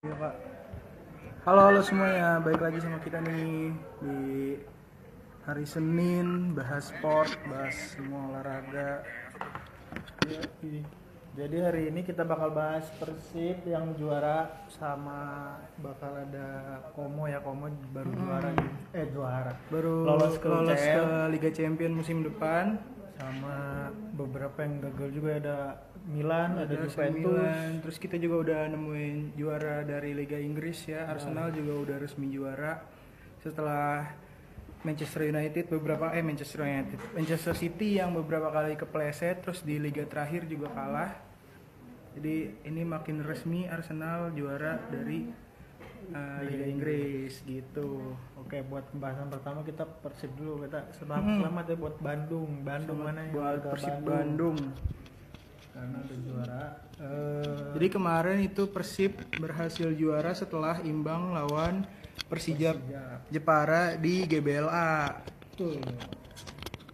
Iya Kak. Halo halo semuanya, balik lagi sama kita nih di hari Senin, bahas sport, bahas semua olahraga. Iya, jadi hari ini kita bakal bahas Persib yang juara sama bakal ada Komo baru juara di juara Baru lolos ke lolos ke UCL Liga Champion musim depan. sama beberapa yang gagal juga ada Milan, ada Ada AC Juventus. Milan, terus kita juga udah nemuin juara dari Liga Inggris ya. Arsenal juga udah resmi juara setelah Manchester City yang beberapa kali kepleset, terus di liga terakhir juga kalah. Jadi ini makin resmi Arsenal juara dari Liga Inggris gitu. Oke, buat pembahasan pertama kita Persib dulu. Kita selamat ya buat Bandung mana yang Buat warga Persib Bandung. karena udah juara. Jadi kemarin itu Persib berhasil juara setelah imbang lawan Persija Jepara di GBLA. Betul.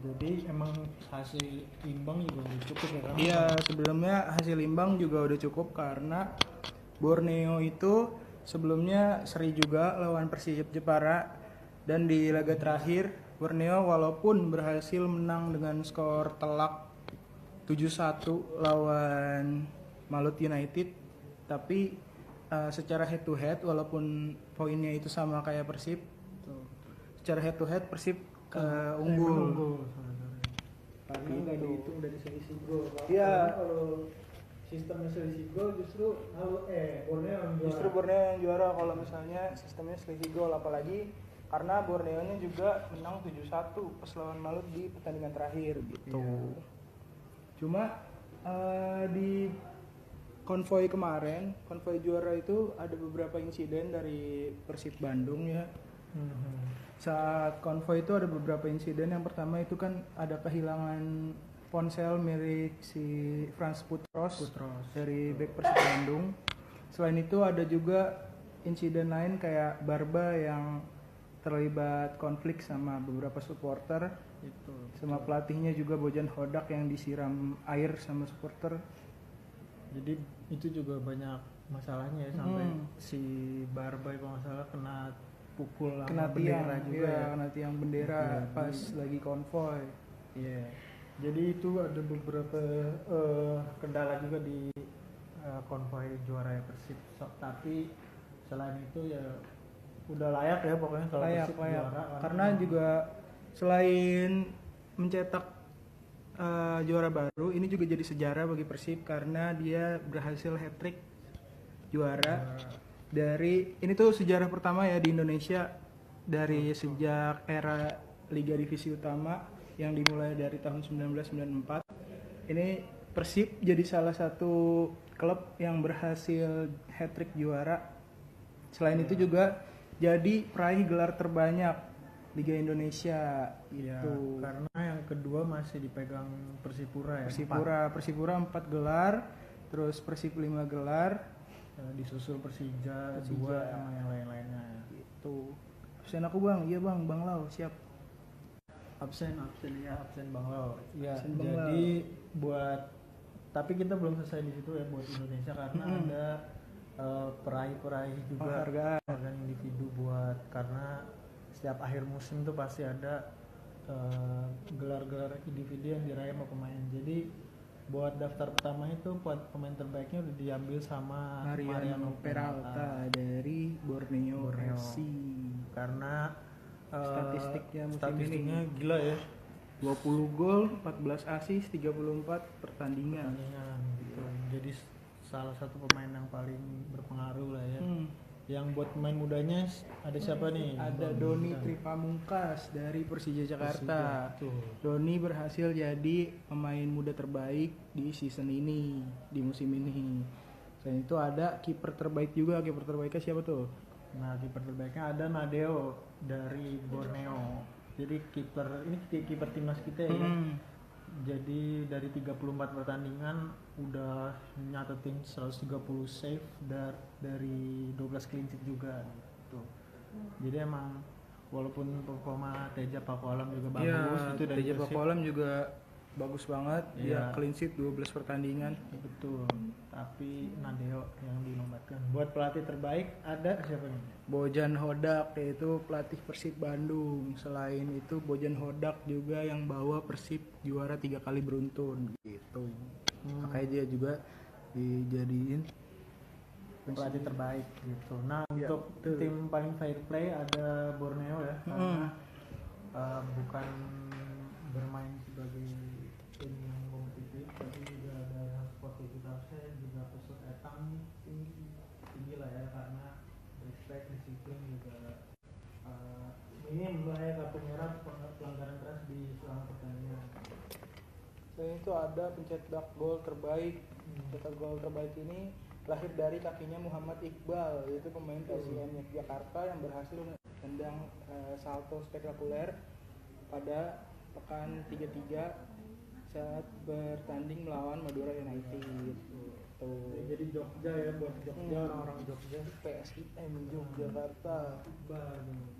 Jadi emang hasil imbang juga udah cukup ya kan? Iya, sebelumnya hasil imbang juga udah cukup karena Borneo itu sebelumnya seri juga lawan Persija Jepara, dan di laga terakhir Borneo walaupun berhasil menang dengan skor telak 7-1 lawan Malut United, tapi secara head to head walaupun poinnya itu sama kayak Persib, secara head to head Persib unggul. Karena nggak dihitung dari selisih gol. Iya. Kalau sistemnya selisih gol justru Borneo yang juara. Justru Borneo yang juara kalau misalnya sistemnya selisih gol, apalagi karena Borneo-nya juga menang 7-1 pas lawan Malut di pertandingan terakhir gitu. Iya. Cuma di konvoi kemarin, konvoi juara itu ada beberapa insiden dari Persib Bandung ya. Saat konvoi itu ada beberapa insiden. Yang pertama itu kan ada kehilangan ponsel milik si Frans Putros dari bek Persib Bandung. Selain itu ada juga insiden lain kayak Barba yang terlibat konflik sama beberapa supporter, Itu. sama pelatihnya juga Bojan Hodak yang disiram air sama supporter. Jadi itu juga banyak masalahnya ya, sampai si Barbay kalau nggak salah kena pukul sama Kena tiang bendera juga ya. kena tiang bendera Iya, pas lagi konvoi. Iya. Jadi itu ada beberapa kendala juga di konvoi juara Persib. Tapi selain itu ya udah layak ya pokoknya kalau Layak. Persib juara. Karena juga selain mencetak juara baru, ini juga jadi sejarah bagi Persib karena dia berhasil hat-trick juara. Dari ini tuh sejarah pertama ya di Indonesia dari sejak era Liga Divisi Utama yang dimulai dari tahun 1994. Ini Persib jadi salah satu klub yang berhasil hat-trick juara. Selain itu juga jadi peraih gelar terbanyak Liga Indonesia Iya, itu. karena yang kedua masih dipegang Persipura ya. Persipura 4 gelar, terus Persib 5 gelar. Disusul Persija 2 sama yang lain-lainnya. Itu. Absen aku Bang, iya Bang, Bang Lau siap. Absen Bang Lau. Ya, Absen Bang jadi buat tapi kita belum selesai di situ ya buat Indonesia karena ada peraih-peraih juga Penghargaan individu buat, karena setiap akhir musim tuh pasti ada gelar-gelar individu yang diraih sama pemain. Jadi buat daftar pertama itu buat pemain terbaiknya udah diambil sama Mariano Peralta dari Borneo FC. Karena Statistiknya musim statistiknya ini gila ya. 20 gol, 14 assist, 34 pertandingan. Gitu. Jadi salah satu pemain yang paling berpengaruh lah ya. Yang buat pemain mudanya ada siapa nih? Ada Doni Tripamungkas dari Persija Jakarta. Tuh. Doni berhasil jadi pemain muda terbaik di season ini, di musim ini. Selain itu ada kiper terbaik juga. Kiper terbaiknya siapa tuh? Nah, kiper terbaiknya ada Nadeo dari Borneo. Jadi kiper timnas kita ya. Jadi dari 34 pertandingan udah nyatetin 130 save dari 12 clean sheet juga gitu. Jadi emang walaupun performa Teja Pakualam juga bagus, Ya, itu dari Teja Persib. Pakualam juga bagus banget. Iya. Dia clean sheet 12 pertandingan. Betul. Tapi Nadeo yang dinobatkan. Buat pelatih terbaik ada siapa nih? Bojan Hodak, yaitu pelatih Persib Bandung. Selain itu Bojan Hodak juga yang bawa Persib juara 3 kali beruntun gitu. Makanya dia juga dijadiin Pelatih terbaik gitu. Nah, Ya, untuk betul. tim paling fair play ada Borneo ya, karena bukan bermain sebagai tim yang kompetitif, tapi juga ada sportivitasnya juga pesut etang tinggi lah ya, karena respect, disiplin juga minim lah ya, kartu merah, pelanggaran keras di selama pertandingan. Selain itu ada pencetak gol terbaik. Pencetak gol terbaik ini lahir dari kakinya Muhammad Iqbal, yaitu pemain PSIM Yogyakarta yang berhasil menendang salto spektakuler pada pekan 33 saat bertanding melawan Madura United. Tuh. Jadi Jogja ya, buat Jogja, orang-orang Jogja. PSIM Yogyakarta. Bagus.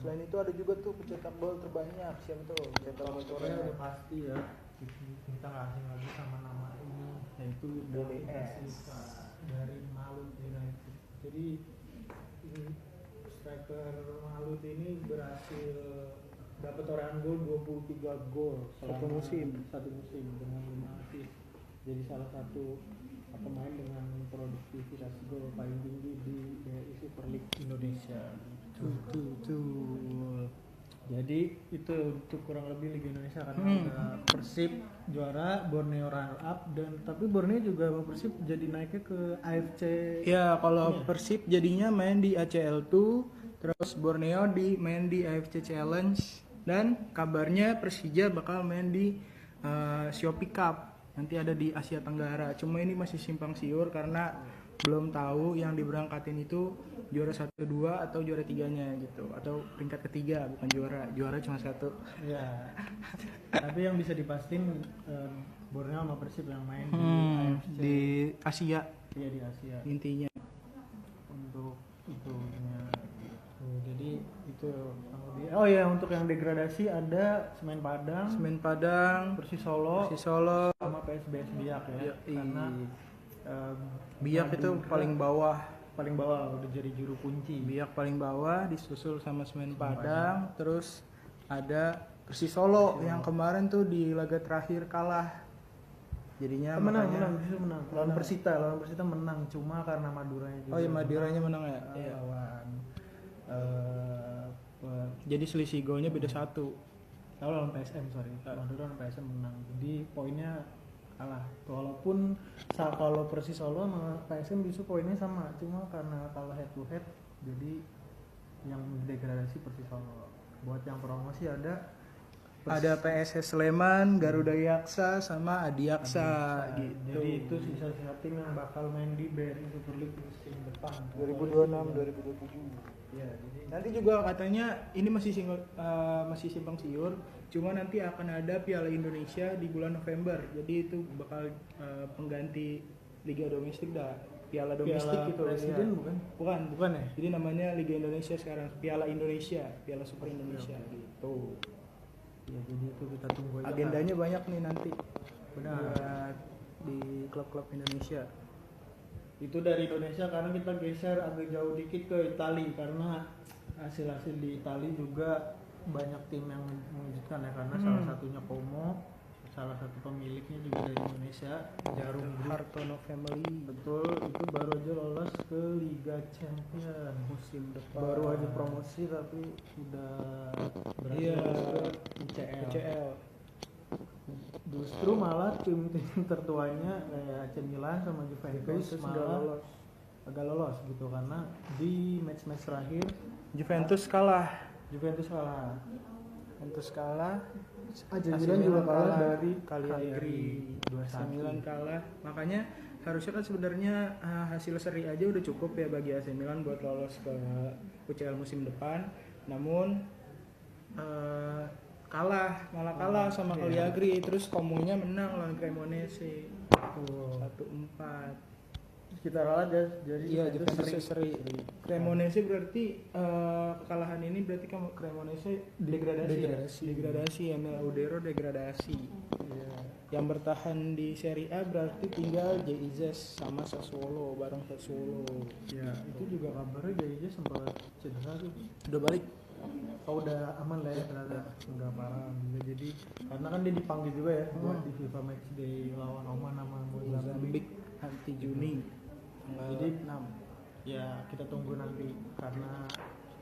Selain itu ada juga tuh pencetak gol terbanyak. Siapa tuh? Pencetak gol Korea terbanyak. udah pasti ya, kita nggak asing lagi sama nama ini, yaitu David DBS. Silva dari Malut United. Jadi striker Malut ini berhasil dapat torehan gol 23 gol Satu musim dengan 5 assist. Jadi salah satu pemain dengan produktivitas gol paling tinggi di BRI Super League Indonesia. Tuh. Jadi itu untuk kurang lebih Liga Indonesia, karena udah Persib juara, Borneo runner up, dan tapi Borneo juga sama Persib jadi naiknya ke AFC. Ya, kalau Persib jadinya main di ACL 2, terus Borneo main di AFC Challenge, dan kabarnya Persija bakal main di Shopee Cup. Nanti ada di Asia Tenggara. Cuma ini masih simpang siur karena belum tahu yang diberangkatin itu juara 1, 2 atau juara 3-nya gitu, atau peringkat ketiga, bukan juara cuma 1. Ya. Tapi yang bisa dipastiin Borneo sama Persib yang main di AFC Di Asia ya, di Asia intinya. untuk itunya. Jadi itu kurang lebih. Oh ya, untuk yang degradasi ada Semen Padang, Persis Solo, sama PSBS Biak ya. Yoi. Karena Biak itu Madura paling bawah. udah jadi juru kunci. Biak paling bawah disusul sama Semen Padang, terus ada Persis Solo yang kemarin tuh di laga terakhir kalah. Jadinya menang. Lawan Menang. Persita menang, cuma karena Maduranya juga. Oh iya, Maduranya menang ya. Iya. Lawan Jadi selisih golnya beda 1. lawan PSM, Madura lawan PSM menang. Jadi poinnya kalah. Walaupun kalau Persis Solo sama PSM justru poinnya sama, cuma karena kalah head to head, jadi yang degradasi Persis Solo. Buat yang promosi ada PSS Sleman, Garuda Yaksa, sama Adiaksa gitu. Jadi itu sisa-sisa tim yang bakal main di BRI Super League musim depan 2026-2027. ya. Jadi Nanti juga katanya ini masih simpang siur, cuma nanti akan ada Piala Indonesia di bulan November. Jadi itu bakal pengganti Liga Domestik dah. Piala Domestik Piala gitu. Presiden Ya. Bukan ya. Jadi namanya Liga Indonesia sekarang, Piala Indonesia, Piala Super Indonesia gitu. Ya, jadi itu kita tunggu aja. Agendanya banyak nih nanti. Benar. Buat di klub-klub Indonesia. Itu dari Indonesia, karena kita geser agak jauh dikit ke Italia, karena hasil-hasil di Italia juga banyak tim yang mengejutkan ya, karena salah satunya Como, salah satu pemiliknya juga dari Indonesia, Jarum Group. Hartono Family. Betul, itu baru aja lolos ke Liga Champions Musim depan. baru aja promosi, tapi udah berhasil Iya. lolos ke UCL. UCL. Justru malah tim-tim tertuanya kayak AC Milan sama Juventus malah agak lolos gitu, karena di match-match terakhir Juventus kalah. AC Milan juga kalah dari Cagliari. 2-1. AC Milan kalah. Makanya harusnya kan sebenarnya hasil seri aja udah cukup ya bagi AC Milan buat lolos ke UCL musim depan. Namun malah kalah sama Cagliari. Terus Comonya menang lawan Cremonese 1-4. kita ralat ya, jadi Iya, Juventus seri. seri. Cremonese berarti kekalahan ini berarti Cremonese degradasi. Emil Audero degradasi. Iya. Yang bertahan di Serie A berarti tinggal JIZ sama Sassuolo, bareng Sassuolo. Ya, itu juga kabarnya dia sempat cedera tuh. Udah balik. Oh, udah aman lah ya ternyata, nggak parah. Jadi karena kan dia dipanggil juga ya buat di FIFA Matchday lawan Oman sama Mozambik. Nanti Juni. Jadi 6. Ya kita tunggu nanti karena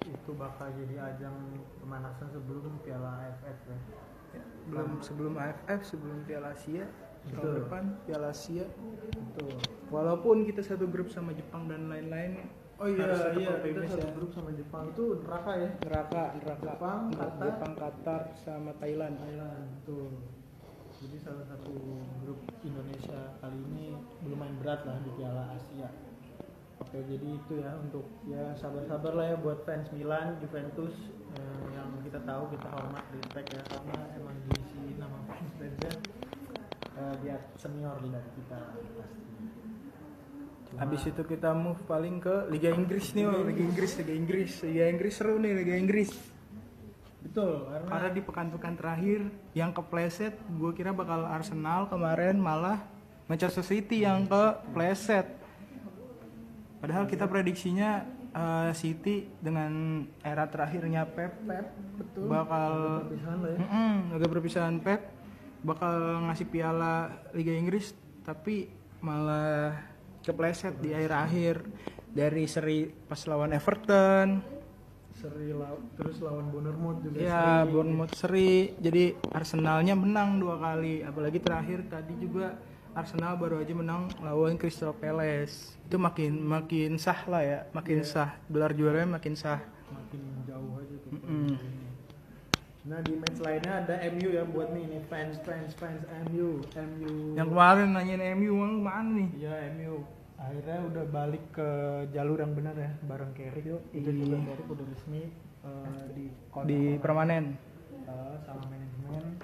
itu bakal jadi ajang pemanasan sebelum Piala AFF ya. Sebelum AFF, sebelum Piala Asia. Betul. Tahun depan Piala Asia. Betul. Walaupun kita satu grup sama Jepang dan lain-lain. Oh iya, harus tetap kita optimis satu ya. grup sama Jepang itu neraka ya. Neraka. Jepang, Qatar sama Thailand. Betul. Jadi salah satu grup Indonesia kali ini belum main berat lah di Piala Asia. Oke, jadi itu ya untuk ya sabar-sabar lah ya buat fans Milan, Juventus yang kita tahu, kita hormat, respect ya, karena emang diisi nama fansnya dia senior dari kita pasti. Habis itu kita move paling ke Liga Inggris nih, Liga Inggris seru nih, Liga Inggris. Betul, Karena di pekan-pekan terakhir yang kepleset, gue kira bakal Arsenal, kemarin malah Manchester City yang kepleset. Padahal kita prediksinya City dengan era terakhirnya Pep betul. bakal agak perpisahan Pep bakal ngasih piala Liga Inggris, tapi malah kepleset di akhir-akhir dari seri pas lawan Everton. Terus lawan Bournemouth juga Ya, Bournemouth seri. Jadi Arsenalnya menang 2 kali. Apalagi terakhir tadi juga Arsenal baru aja menang lawan Crystal Palace. Itu makin sah lah ya, makin sah. Gelar juaranya makin sah. makin jauh aja tuh. Nah, di match lainnya ada MU ya buat nih fans MU. Yang kemarin nanyain MU mana nih? Iya, MU akhirnya udah balik ke jalur yang benar ya, bareng Carrick yuk. Carrick udah resmi Di permanen. sama manajemen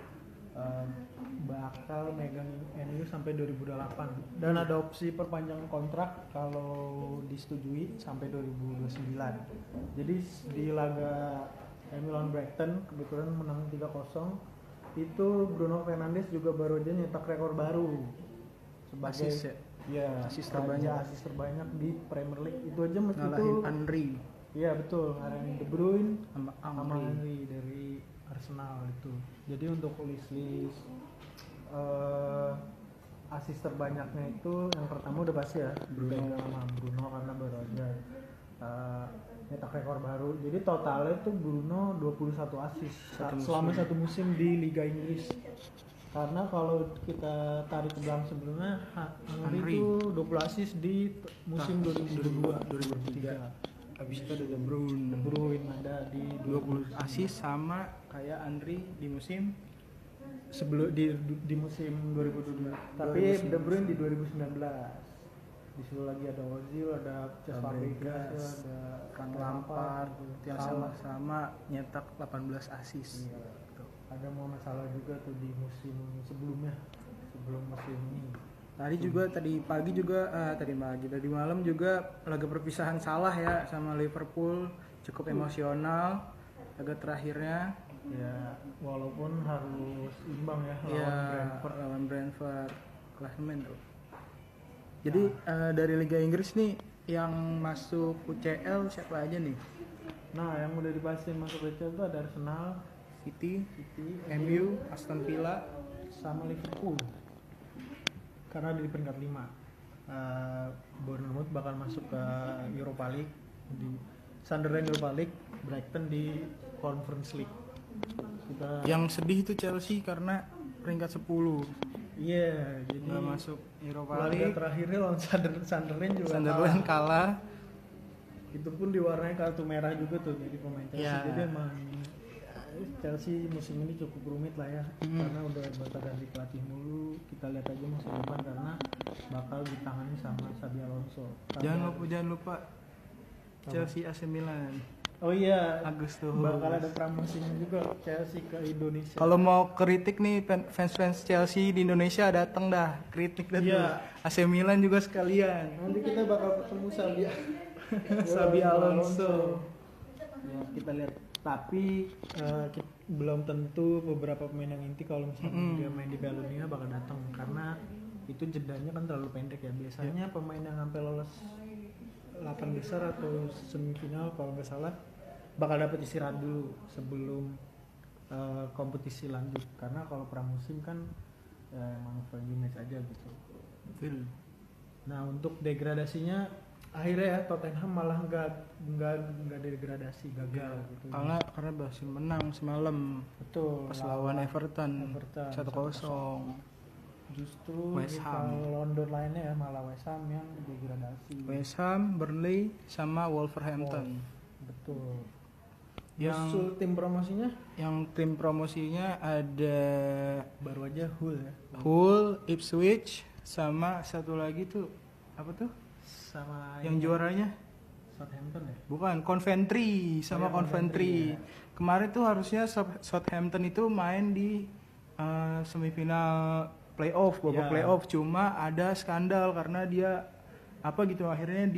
bakal megang MU sampai 2028 dan ada opsi perpanjangan kontrak kalau disetujui sampai 2029. Jadi di laga MU lawan Brighton kebetulan menang 3-0, itu Bruno Fernandes juga baru aja nyetak rekor baru sebagai asis terbanyak di Premier League. Itu aja Ngalahin Henry. Iya betul, ngalahin De Bruyne sama Henry dari Arsenal itu. Jadi untuk list asis terbanyaknya itu yang pertama udah pasti ya Bruno karena baru aja nyetak rekor baru. Jadi totalnya itu Bruno 21 asis selama satu musim di Liga Inggris. Karena kalau kita tarik ke belakang sebelumnya Henry itu 20 asis di musim 2002-2003. Habis itu ada De Bruyne ada di 20 asis sama kayak Henry di musim sebelum di musim 2022. Tapi De Bruyne di 2019. Di situ lagi ada Ozil, ada Cesc Fabregas, ada Frank Lampard yang sama-sama nyetak 18 asis. Iya. Ada Mohamed Salah juga tuh di musim sebelumnya, sebelum musim ini. Tadi malam juga laga perpisahan Salah ya sama Liverpool, cukup emosional laga terakhirnya. Ya, walaupun harus imbang ya lawan Brentford klasemen tuh. Jadi dari Liga Inggris nih yang masuk UCL siapa aja nih? Nah, yang udah dipastikan masuk UCL itu ada Arsenal, City, MU, Aston Villa, sama Liverpool. Karena di peringkat 5. Bournemouth bakal masuk ke Europa League, di Sunderland Europa League, Brighton di Conference League. Yang sedih itu Chelsea karena peringkat 10. Iya, jadi nggak masuk Europa laga League. terakhirnya lawan Sunderland juga kalah. Itu pun diwarnai kartu merah juga tuh jadi pemain Chelsea. Ya. Jadi emang Chelsea musim ini cukup rumit lah ya, karena udah bakal ganti pelatih mulu. Kita lihat aja musim depan karena bakal ditangani sama Xabi Alonso. Jangan lupa Chelsea AC Milan. Oh iya, Agustus. bakal ada promosinya juga Chelsea ke Indonesia. Kalau mau kritik nih fans Chelsea di Indonesia datang dah, kritik dah tuh. Iya. AC Milan juga sekalian. Nanti kita bakal ketemu Xabi Alonso. Ya, kita lihat. Tapi belum tentu beberapa pemain yang inti kalau misalnya dia main di Piala Dunia bakal datang karena itu jedanya kan terlalu pendek ya. Biasanya pemain yang sampai lolos 8 besar atau semifinal kalau nggak salah bakal dapat istirahat dulu sebelum kompetisi lanjut, karena kalau pramusim kan emang friendly match aja gitu. Betul. Nah untuk degradasinya akhirnya ya Tottenham malah nggak degradasi, gagal gitu. Karena berhasil menang semalam Betul. pas lawan Everton 1-0. Justru West Ham. kalau London lainnya ya malah West Ham yang degradasi. West Ham, Burnley sama Wolverhampton. Betul. Yang tim promosinya tim promosinya ada baru aja Hull ya. Hull, Ipswich sama satu lagi tuh apa tuh? Sama Yang juaranya? Southampton ya? Bukan, Coventry sama Coventry. Ya. Kemarin tuh harusnya Southampton itu main di semifinal babak playoff, cuma ada skandal karena dia apa gitu akhirnya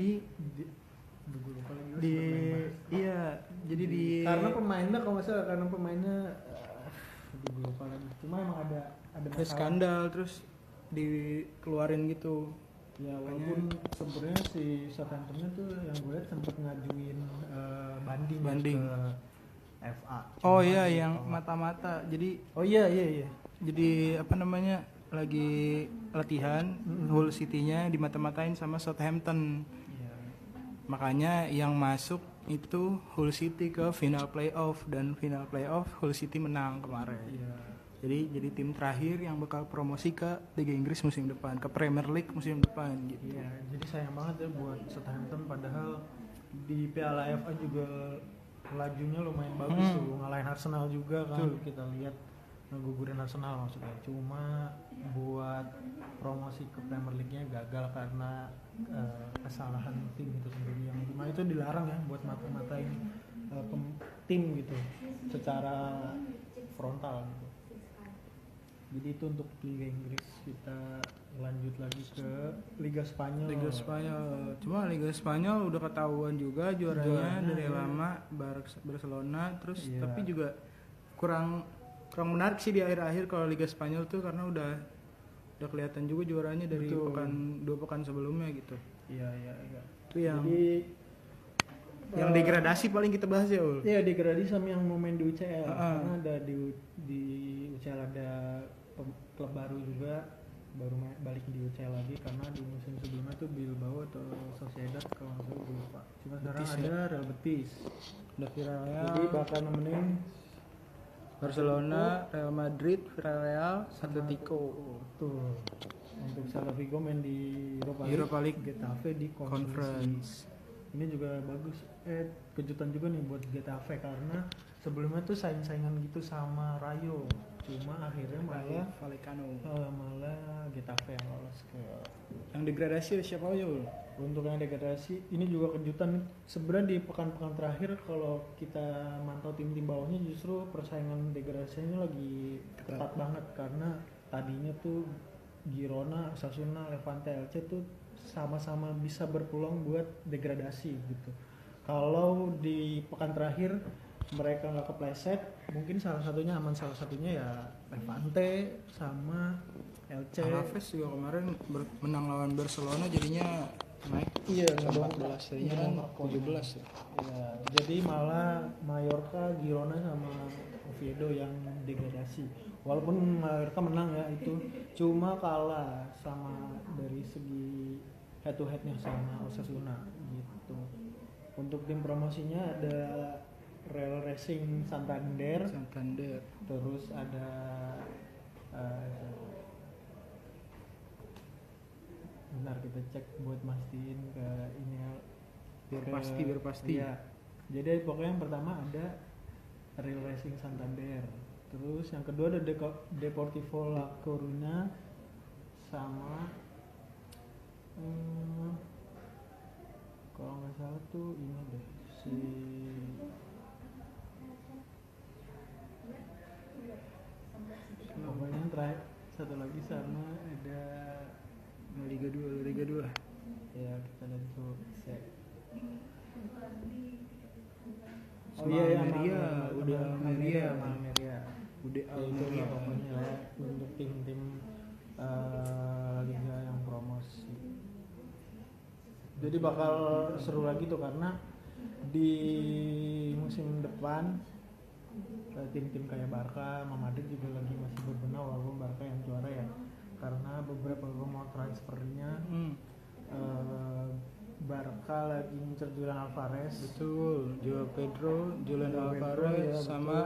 karena pemainnya kalau nggak salah gue lupa lagi. Cuma emang ada masalah. Skandal terus dikeluarin gitu. Ya walaupun sebenarnya si Southampton tuh yang gue lihat sempat ngajuin banding ke FA. Oh iya yang mata-mata. Jadi iya. Jadi apa namanya? Lagi latihan Hull City-nya dimata-matain sama Southampton. Iya. Makanya yang masuk itu Hull City ke final playoff dan final playoff Hull City menang kemarin. Iya. Jadi tim terakhir yang bakal promosi ke Liga Inggris musim depan, ke Premier League musim depan gitu. Iya, jadi sayang banget ya buat Southampton padahal di Piala FA juga lajunya lumayan bagus tuh, ngalahin Arsenal juga kan. Kita lihat ngegugurin Arsenal maksudnya. Cuma buat promosi ke Premier League-nya gagal karena kesalahan tim itu sendiri, yang dimana itu dilarang ya buat mata-matain tim gitu secara frontal gitu. Jadi itu untuk Liga Inggris. Kita lanjut lagi ke Liga Spanyol. Cuma Liga Spanyol udah ketahuan juga juaranya dari lama Barcelona terus tapi juga kurang menarik sih di akhir-akhir kalau Liga Spanyol tuh karena udah kelihatan juga juaranya dari dua pekan sebelumnya gitu. Iya. Itu yang Jadi degradasi paling kita bahas ya Ul. Iya, degradasi sama yang mau main di UCL. Karena ada di UCL ada klub baru juga baru balik di UCL lagi karena di musim sebelumnya tuh Bilbao atau Sociedad kalau nggak salah gue lupa. Cuma sekarang ada Real Betis. Udah Villarreal. Jadi bakal nemenin Barcelona, Real Madrid, Villarreal, Atletico. Tuh. Untuk Celta Vigo main di Europa League. Getafe di Conference. Ini juga bagus. Kejutan juga nih buat Getafe karena sebelumnya tuh saing-saingan gitu sama Rayo. Cuma akhirnya malah Getafe yang lolos ke yang degradasi siapa aja Ul? Untuk yang degradasi ini juga kejutan. Sebenarnya di pekan-pekan terakhir kalau kita mantau tim-tim bawahnya justru persaingan degradasinya lagi ketat banget karena tadinya tuh Girona, Osasuna, Levante, Elche tuh sama-sama bisa berpeluang buat degradasi gitu. Kalau di pekan terakhir mereka nggak kepleset, mungkin salah satunya ya Levante sama Elche. Alaves juga kemarin menang lawan Barcelona jadinya naik. Iya, 14 jadinya kan 17 ya. Iya, jadi malah Mallorca, Girona sama Oviedo yang degradasi. Walaupun Mallorca menang ya itu, cuma kalah sama dari segi head to headnya sama Osasuna gitu. Untuk tim promosinya ada Real Racing Santander, terus ada bentar kita cek buat mastiin ke ini biar pasti. Ya. Jadi pokoknya yang pertama ada Real Racing Santander, terus yang kedua ada Deportivo La Coruña sama kalau nggak salah tuh ini deh si masih pokoknya terakhir satu lagi sama ada Liga 2, Liga 2. ya kita lihat tuh Sama Almeria, udah Almeria. Almeria Udah ya itu Almeria. lah pokoknya lah untuk tim-tim liga yang promosi. Jadi bakal seru lagi tuh karena di musim depan tim-tim kayak Barca sama Madrid juga lagi masih berbenah walaupun Barca yang juara ya, karena beberapa rumor transfernya Barca lagi ngincer Julian Alvarez. Betul, Joao Pedro, Julian Joao Pedro, Alvarez, ya, sama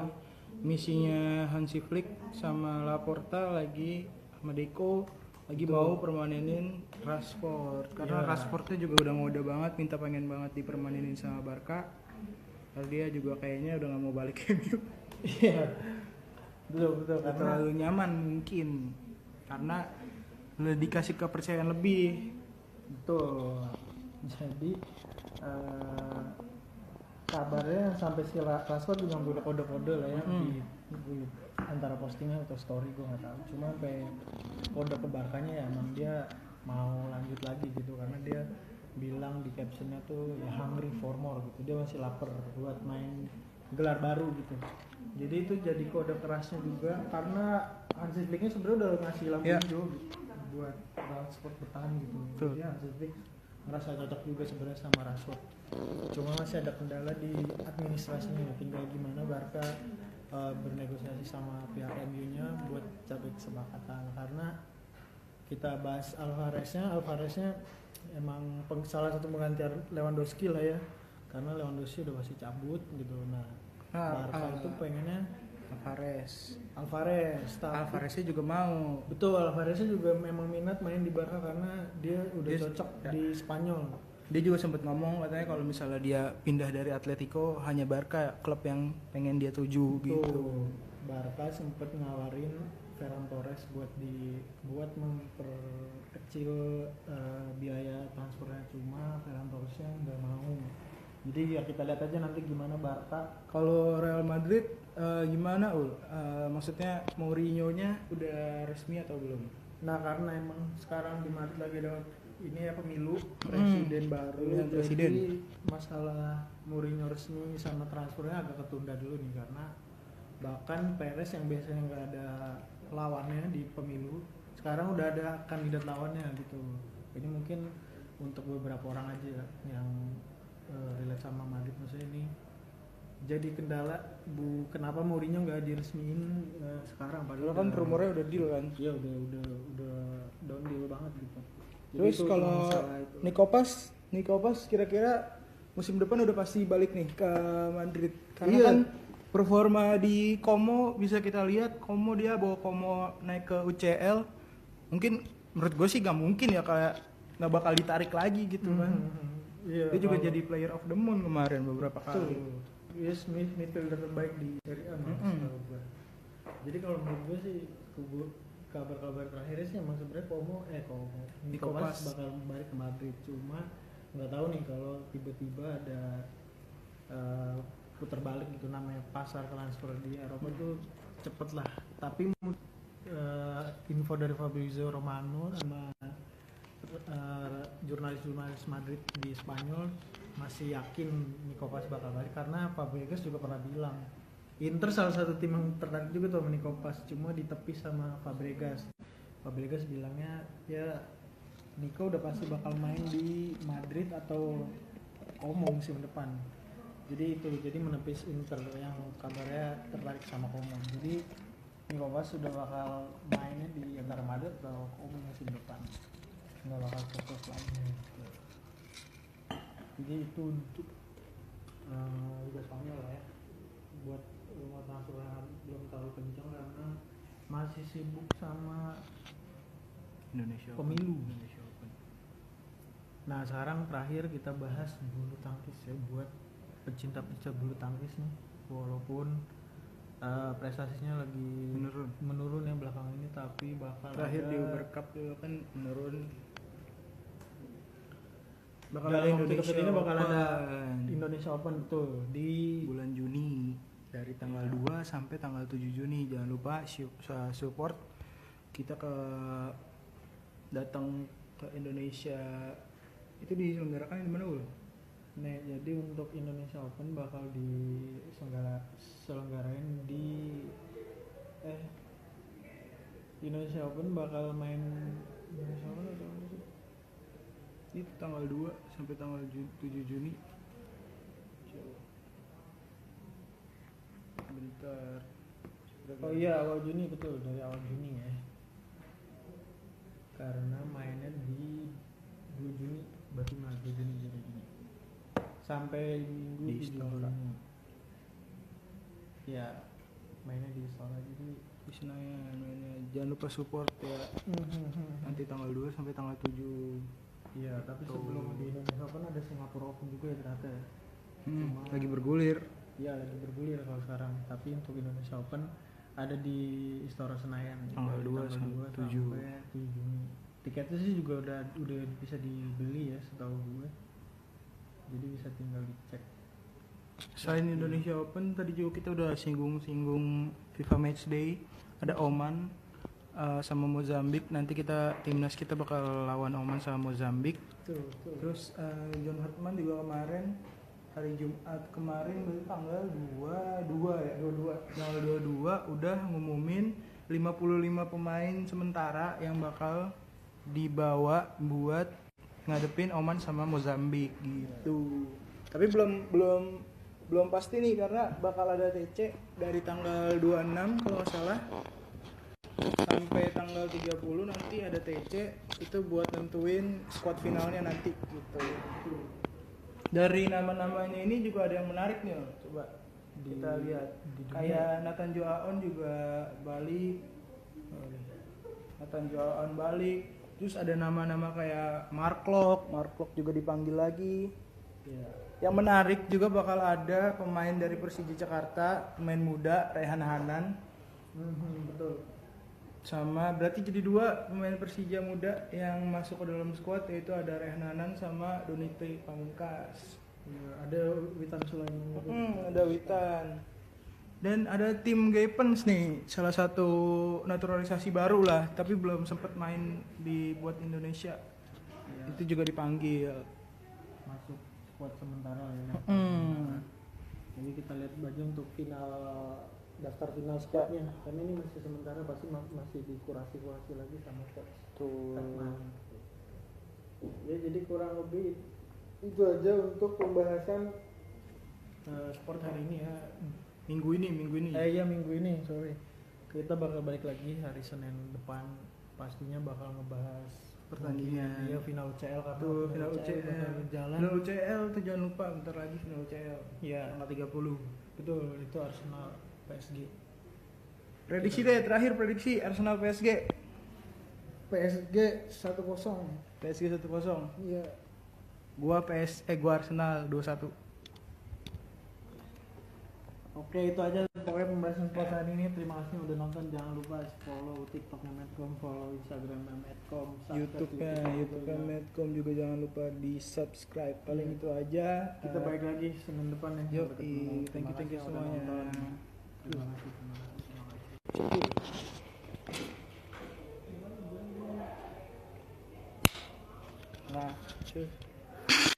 misinya Hansi Flick sama Laporta lagi sama Deco lagi Betul. mau permanenin Rashford karena Iya. Rashfordnya juga udah ngode banget, pengen banget dipermanenin sama Barca. Lalu dia juga kayaknya udah nggak mau balik ke MU. Iya, betul karena Terlalu nyaman mungkin karena udah dikasih kepercayaan lebih. betul. Jadi kabarnya sampai si Rashford juga udah kode-kode lah ya di antara postingan atau story gue nggak tahu. Cuma sampai kode ke Barkanya ya emang dia mau lanjut lagi gitu karena dia bilang di captionnya tuh ya hungry for more gitu, dia masih lapar buat main gelar baru gitu. Jadi itu jadi kode kerasnya juga karena Hansi Flicknya sebenarnya udah ngasih lampu Ya. hijau gitu, buat Rashford bertahan gitu. Betul. Jadi Hansi Flick ngerasa cocok juga sebenarnya sama Rashford. Cuma masih ada kendala di administrasinya, tinggal gimana Barca bernegosiasi sama pihak MU-nya buat capai kesepakatan. Karena kita bahas Alvareznya emang salah satu pengganti Lewandowski lah ya, karena Lewandowski udah pasti cabut gitu. Nah, Barca itu pengennya Alvarez tapi Alvareznya juga mau. betul, Alvareznya juga memang minat main di Barca karena dia udah Dia- cocok ya. di Spanyol. Dia juga sempat ngomong katanya kalau misalnya dia pindah dari Atletico hanya Barca klub yang pengen dia tuju gitu. Tuh, Barca sempet ngawarin Ferran Torres buat memperkecil biaya transfernya, cuma Ferran Torresnya nggak mau. Jadi ya kita lihat aja nanti gimana Barca. Kalau Real Madrid gimana Ul? Maksudnya Mourinho-nya udah resmi atau belum? Nah karena emang sekarang di Madrid lagi ada ini ya pemilu presiden baru, pemilihan presiden. jadi masalah Mourinho resmi sama transfernya agak ketunda dulu nih, karena bahkan Perez yang biasanya nggak ada lawannya di pemilu sekarang udah ada kandidat lawannya gitu. Ini mungkin untuk beberapa orang aja yang relate sama Madrid, maksudnya ini jadi kendala kenapa Mourinho nggak diresmiin sekarang Padahal kan rumornya udah deal kan. iya udah down deal banget gitu. Jadi Terus itu kalau masalah itu. Nikopas kira-kira musim depan udah pasti balik nih ke Madrid. Karena Iya. kan performa di Como bisa kita lihat, Como dia bawa Como naik ke UCL. Mungkin menurut gue sih gak mungkin ya kayak nggak bakal ditarik lagi gitu kan. Iya, Dia juga kalau- jadi player of the month kemarin beberapa Betul. kali. Dia midfielder terbaik di Serie A malah setahu gua. Jadi kalau menurut gue sih kabar-kabar terakhirnya sih emang sebenarnya Nikopas Nikopas. bakal balik ke Madrid, cuma nggak tahu nih kalau tiba-tiba ada putar balik gitu, namanya pasar transfer di Eropa tuh cepet lah. Tapi info dari Fabrizio Romano sama jurnalis Madrid di Spanyol masih yakin Nikopas bakal balik karena Fabregas juga pernah bilang Inter salah satu tim yang tertarik juga tuh sama Nikopas, cuma ditepis sama Fabregas. Fabregas bilangnya ya Nico udah pasti bakal main di Madrid atau Como musim depan. Jadi menepis Inter yang kabarnya tertarik sama Como. Jadi Nikopas sudah bakal mainnya di antara Madrid atau Como musim depan, nggak bakal fokus lagi. Jadi itu untuk Liga Spanyol lah ya. Buat rumah transfer yang belum terlalu kencang karena masih sibuk sama Indonesia Pemilu. Indonesia Open. Nah sekarang terakhir kita bahas bulu tangkis ya, buat pecinta-pecinta bulu tangkis nih, walaupun prestasinya lagi menurun ya belakangan ini, tapi bakal Terakhir ada di Uber Cup juga kan menurun. Bakal ada dalam waktu Indonesia dekat ini bakal ada Open. Indonesia Indonesia Open tuh di bulan Juni dari tanggal 2 sampai tanggal 7 Juni. Jangan lupa support kita datang ke Indonesia. Itu diselenggarakan di mana, Ul? Nih, jadi untuk Indonesia Open bakal diselenggarain di Indonesia Open bakal main Indonesia Open atau apa sih? Itu tanggal 2 sampai tanggal 7 Juni. Bentar. Oh iya, awal Juni, betul, dari awal Juni ya. Karena mainnya di 2 Juni, berarti 2 Juni jadi gini. Sampai minggu Di 7 Istora. Juni. Ya, mainnya di Istora jadi Di Senayan mainnya. Jangan lupa support ya. Nanti tanggal 2 sampai tanggal 7. iya, tapi Tuh. sebelum di Indonesia Open ada Singapura Open juga ya ternyata ya. Lagi bergulir. Iya, lagi bergulir kalau sekarang. Tapi untuk Indonesia Open ada di Istora Senayan Tanggal dari 2 sampai 7. sampai 7 Juni. Tiketnya sih juga udah bisa dibeli ya setahu gue. Jadi bisa tinggal dicek. Selain Indonesia Open, tadi juga kita udah singgung FIFA Matchday. Ada Oman sama Mozambik. Nanti timnas kita bakal lawan Oman sama Mozambik. Tuh. Terus John Hartman juga kemarin hari Jumat kemarin berarti tanggal 22 ya. 22. Tanggal 22 udah ngumumin 55 pemain sementara yang bakal dibawa buat ngadepin Oman sama Mozambik gitu. Tapi belum pasti nih karena bakal ada TC dari tanggal 26 kalau nggak salah sampai tanggal 30 nanti ada TC itu buat nentuin squad finalnya nanti gitu. Dari nama-namanya ini juga ada yang menarik nih, coba kita lihat. Kayak Nathan Joaon juga balik. Nathan Joaon balik. Terus ada nama-nama kayak Mark Locke juga dipanggil lagi. Iya. Yang menarik juga bakal ada pemain dari Persija Jakarta, pemain muda Rehan Hanan. Betul. Sama berarti jadi 2 pemain Persija muda yang masuk ke dalam squad, yaitu ada Rehan Hanan sama Donite Pamungkas. Ya, ada Witan Sulaiman. Ada Witan. Dan ada tim Gepens nih, salah satu naturalisasi baru lah, tapi belum sempat main buat Indonesia. Ya. Itu juga dipanggil. Masuk squad sementara ya. Jadi kita lihat aja untuk daftar final squadnya. Karena ini masih sementara, pasti masih dikurasi lagi sama coach. Tuh. Ya, jadi kurang lebih itu aja untuk pembahasan sport hari ini ya. Minggu ini. Iya, minggu ini, sorry. Kita bakal balik lagi hari Senin depan. Pastinya bakal ngebahas Pertandingan. Iya, final UCL karena Tuh, final UCL bakal berjalan. Final UCL tuh jangan lupa, bentar lagi final UCL. Iya, Tanggal 30. betul, itu Arsenal PSG. Prediksi deh, terakhir prediksi Arsenal PSG. PSG 1-0. PSG 1-0. Iya. Gua Arsenal 2-1. Oke, itu aja pokoknya pembahasan sport hari ini. Terima kasih udah nonton. Jangan lupa follow TikToknya Medcom, follow Instagramnya Medcom, YouTube-nya Medcom juga jangan lupa di subscribe. Paling itu aja. Kita balik lagi Senin depan ya. Yo, Sampai ketemu. thank you Terima kasih udah semuanya. nonton. Terima kasih. Nah, cuy.